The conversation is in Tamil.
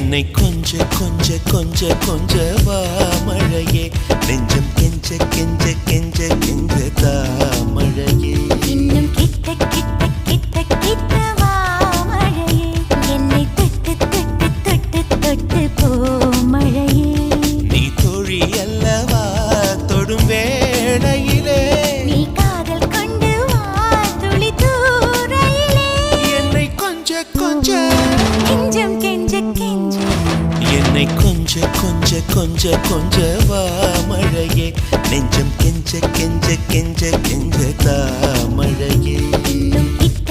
என்னை கொஞ்ச கொஞ்ச கொஞ்ச கொஞ்ச வா மழையே நெஞ்சம் கெஞ்ச கெஞ்ச கெஞ்ச கெஞ்ச தா மழையே இன்னும் கிட்ட கிட்ட கிட்ட கிட்ட வா மழையே என்னை தொட்டு தொட்டு தொட்டு தொட்டு போ மழையே நீ தோழி அல்லவா தொடும் வேளையிலே நீ காதல் கொண்டு வா துளி தூரையிலே என்னை கொஞ்ச கொஞ்ச கெஞ்சம் கெஞ்ச கெஞ்ச என்னை கொஞ்ச கொஞ்ச கொஞ்ச கொஞ்ச வா மழையே நெஞ்சம் கெஞ்ச கெஞ்ச கெஞ்ச கெஞ்ச தா மழையே இன்னும் கிட்ட